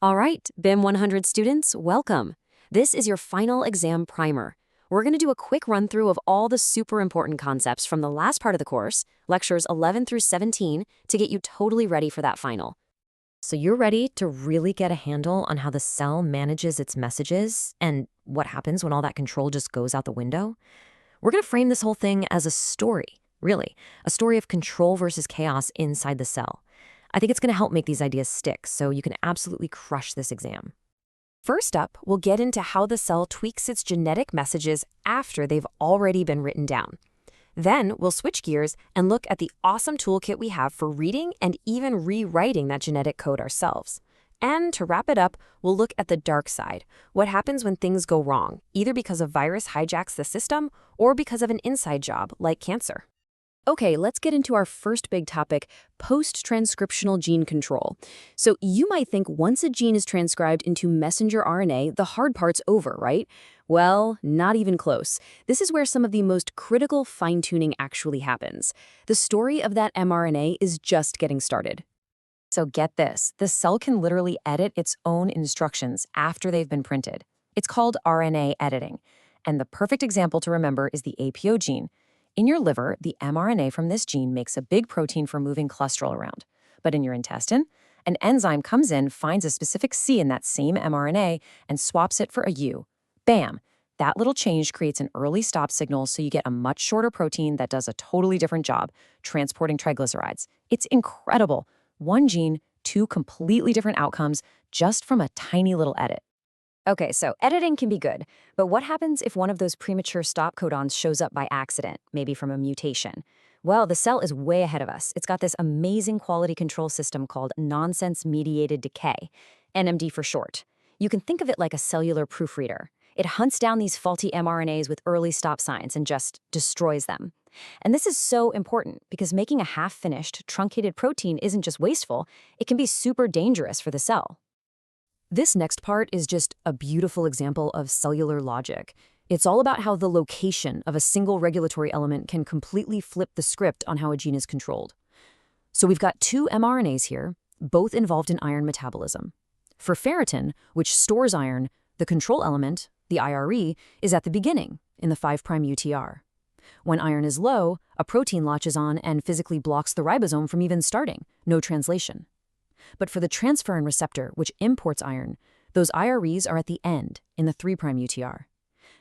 All right, BIM 100 students, welcome. This is your final exam primer. We're going to do a quick run through of all the super important concepts from the last part of the course, lectures 11 through 17, to get you totally ready for that final. So you're ready to really get a handle on how the cell manages its messages and what happens when all that control just goes out the window? We're going to frame this whole thing as a story, really, a story of control versus chaos inside the cell. I think it's going to help make these ideas stick, so you can absolutely crush this exam. First up, we'll get into how the cell tweaks its genetic messages after they've already been written down. Then we'll switch gears and look at the awesome toolkit we have for reading and even rewriting that genetic code ourselves. And to wrap it up, we'll look at the dark side, what happens when things go wrong, either because a virus hijacks the system or because of an inside job like cancer. Okay, let's get into our first big topic, post-transcriptional gene control. So you might think once a gene is transcribed into messenger RNA, the hard part's over, right? Well, not even close. This is where some of the most critical fine-tuning actually happens. The story of that mRNA is just getting started. So get this, the cell can literally edit its own instructions after they've been printed. It's called RNA editing. And the perfect example to remember is the APO gene. In your liver, the mRNA from this gene makes a big protein for moving cholesterol around. But in your intestine, an enzyme comes in, finds a specific C in that same mRNA, and swaps it for a U. Bam! That little change creates an early stop signal so you get a much shorter protein that does a totally different job, transporting triglycerides. It's incredible. One gene, two completely different outcomes, just from a tiny little edit. Okay, so editing can be good, but what happens if one of those premature stop codons shows up by accident, maybe from a mutation? Well, the cell is way ahead of us. It's got this amazing quality control system called nonsense-mediated decay, NMD for short. You can think of it like a cellular proofreader. It hunts down these faulty mRNAs with early stop signs and just destroys them. And this is so important because making a half-finished, truncated protein isn't just wasteful, it can be super dangerous for the cell. This next part is just a beautiful example of cellular logic. It's all about how the location of a single regulatory element can completely flip the script on how a gene is controlled. So we've got two mRNAs here, both involved in iron metabolism. For ferritin, which stores iron, the control element, the IRE, is at the beginning, in the 5' UTR. When iron is low, a protein latches on and physically blocks the ribosome from even starting, no translation. But for the transferrin receptor, which imports iron, those IREs are at the end, in the 3' UTR.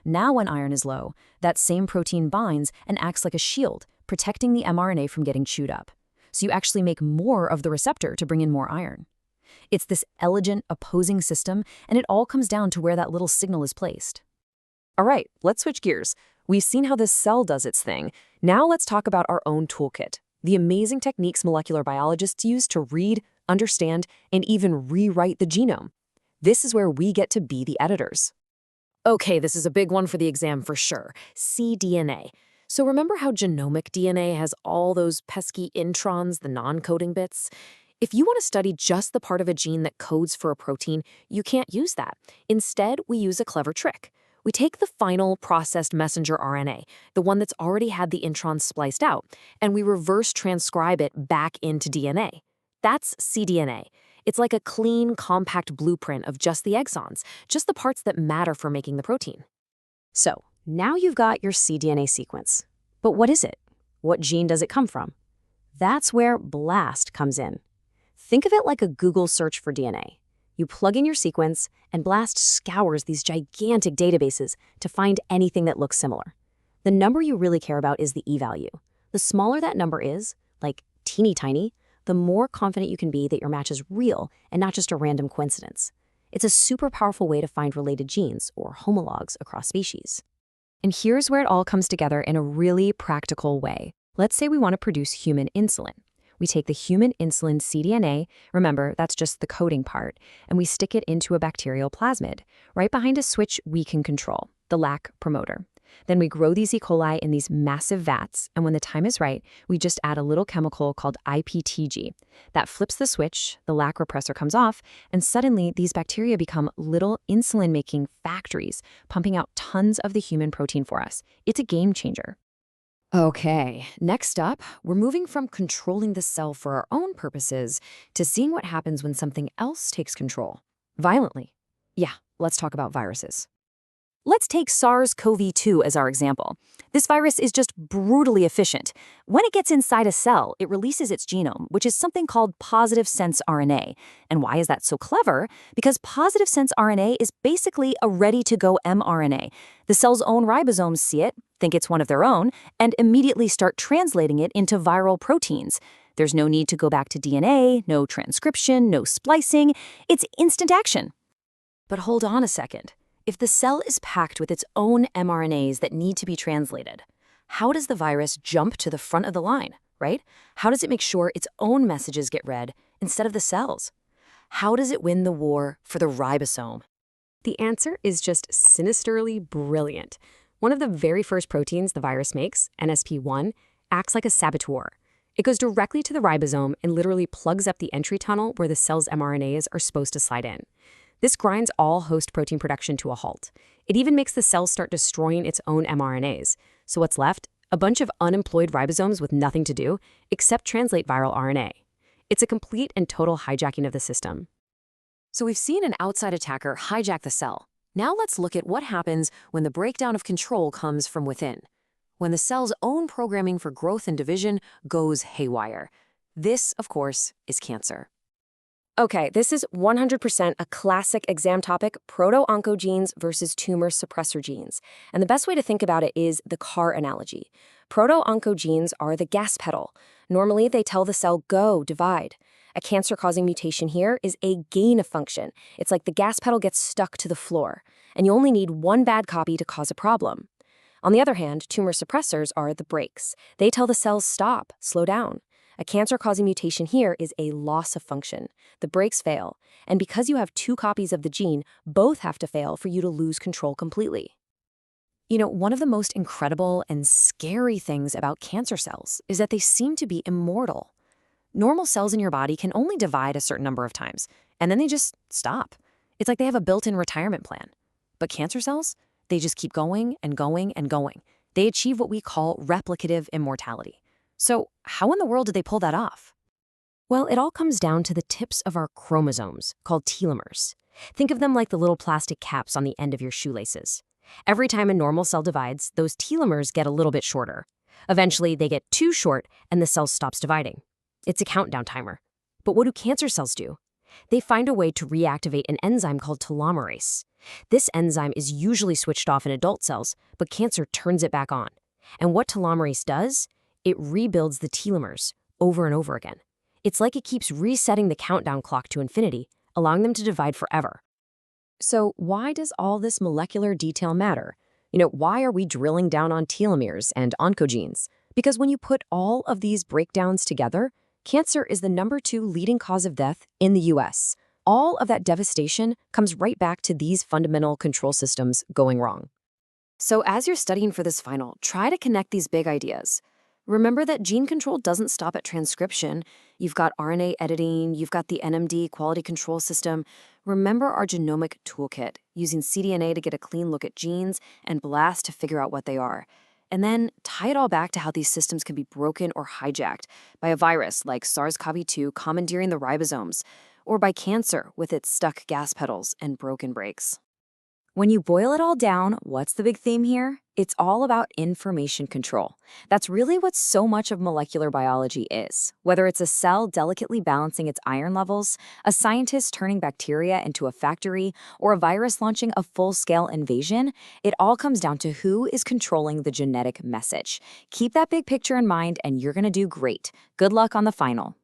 Now when iron is low, that same protein binds and acts like a shield, protecting the mRNA from getting chewed up. So you actually make more of the receptor to bring in more iron. It's this elegant, opposing system, and it all comes down to where that little signal is placed. All right, let's switch gears. We've seen how this cell does its thing. Now let's talk about our own toolkit, the amazing techniques molecular biologists use to read, understand, and even rewrite the genome. This is where we get to be the editors. Okay, this is a big one for the exam for sure, cDNA. So remember how genomic DNA has all those pesky introns, the non-coding bits? If you want to study just the part of a gene that codes for a protein, you can't use that. Instead, we use a clever trick. We take the final processed messenger RNA, the one that's already had the introns spliced out, and we reverse transcribe it back into DNA. That's cDNA. It's like a clean, compact blueprint of just the exons, just the parts that matter for making the protein. So, now you've got your cDNA sequence. But what is it? What gene does it come from? That's where BLAST comes in. Think of it like a Google search for DNA. You plug in your sequence, and BLAST scours these gigantic databases to find anything that looks similar. The number you really care about is the e-value. The smaller that number is, like teeny tiny, the more confident you can be that your match is real and not just a random coincidence. It's a super powerful way to find related genes, or homologs, across species. And here's where it all comes together in a really practical way. Let's say we want to produce human insulin. We take the human insulin cDNA, remember, that's just the coding part, and we stick it into a bacterial plasmid, right behind a switch we can control, the lac promoter. Then we grow these E. coli in these massive vats, and when the time is right, we just add a little chemical called IPTG. That flips the switch, the lac repressor comes off, and suddenly these bacteria become little insulin-making factories, pumping out tons of the human protein for us. It's a game changer. Okay, next up, we're moving from controlling the cell for our own purposes to seeing what happens when something else takes control. Violently. Yeah, let's talk about viruses. Let's take SARS-CoV-2 as our example. This virus is just brutally efficient. When it gets inside a cell, it releases its genome, which is something called positive sense RNA. And why is that so clever? Because positive sense RNA is basically a ready-to-go mRNA. The cell's own ribosomes see it, think it's one of their own, and immediately start translating it into viral proteins. There's no need to go back to DNA, no transcription, no splicing. It's instant action. But hold on a second. If the cell is packed with its own mRNAs that need to be translated, how does the virus jump to the front of the line, right? How does it make sure its own messages get read instead of the cells? How does it win the war for the ribosome? The answer is just sinisterly brilliant. One of the very first proteins the virus makes, NSP1, acts like a saboteur. It goes directly to the ribosome and literally plugs up the entry tunnel where the cell's mRNAs are supposed to slide in. This grinds all host protein production to a halt. It even makes the cell start destroying its own mRNAs. So what's left? A bunch of unemployed ribosomes with nothing to do except translate viral RNA. It's a complete and total hijacking of the system. So we've seen an outside attacker hijack the cell. Now let's look at what happens when the breakdown of control comes from within. When the cell's own programming for growth and division goes haywire. This, of course, is cancer. Okay, this is 100% a classic exam topic, proto-oncogenes versus tumor suppressor genes. And the best way to think about it is the car analogy. Proto-oncogenes are the gas pedal. Normally, they tell the cell, go, divide. A cancer-causing mutation here is a gain of function. It's like the gas pedal gets stuck to the floor, and you only need one bad copy to cause a problem. On the other hand, tumor suppressors are the brakes. They tell the cells, stop, slow down. A cancer-causing mutation here is a loss of function. The brakes fail, and because you have two copies of the gene, both have to fail for you to lose control completely. You know, one of the most incredible and scary things about cancer cells is that they seem to be immortal. Normal cells in your body can only divide a certain number of times, and then they just stop. It's like they have a built-in retirement plan. But cancer cells, they just keep going and going and going. They achieve what we call replicative immortality. So how in the world did they pull that off? Well, it all comes down to the tips of our chromosomes, called telomeres. Think of them like the little plastic caps on the end of your shoelaces. Every time a normal cell divides, those telomeres get a little bit shorter. Eventually, they get too short and the cell stops dividing. It's a countdown timer. But what do cancer cells do? They find a way to reactivate an enzyme called telomerase. This enzyme is usually switched off in adult cells, but cancer turns it back on. And what telomerase does? It rebuilds the telomeres over and over again. It's like it keeps resetting the countdown clock to infinity, allowing them to divide forever. So why does all this molecular detail matter? Why are we drilling down on telomeres and oncogenes? Because when you put all of these breakdowns together, cancer is the #2 leading cause of death in the US. All of that devastation comes right back to these fundamental control systems going wrong. So as you're studying for this final, try to connect these big ideas. Remember that gene control doesn't stop at transcription. You've got RNA editing, you've got the NMD quality control system. Remember our genomic toolkit, using cDNA to get a clean look at genes and BLAST to figure out what they are. And then tie it all back to how these systems can be broken or hijacked by a virus like SARS-CoV-2 commandeering the ribosomes, or by cancer with its stuck gas pedals and broken brakes. When you boil it all down, what's the big theme here? It's all about information control. That's really what so much of molecular biology is. Whether it's a cell delicately balancing its iron levels, a scientist turning bacteria into a factory, or a virus launching a full-scale invasion, it all comes down to who is controlling the genetic message. Keep that big picture in mind and you're gonna do great. Good luck on the final.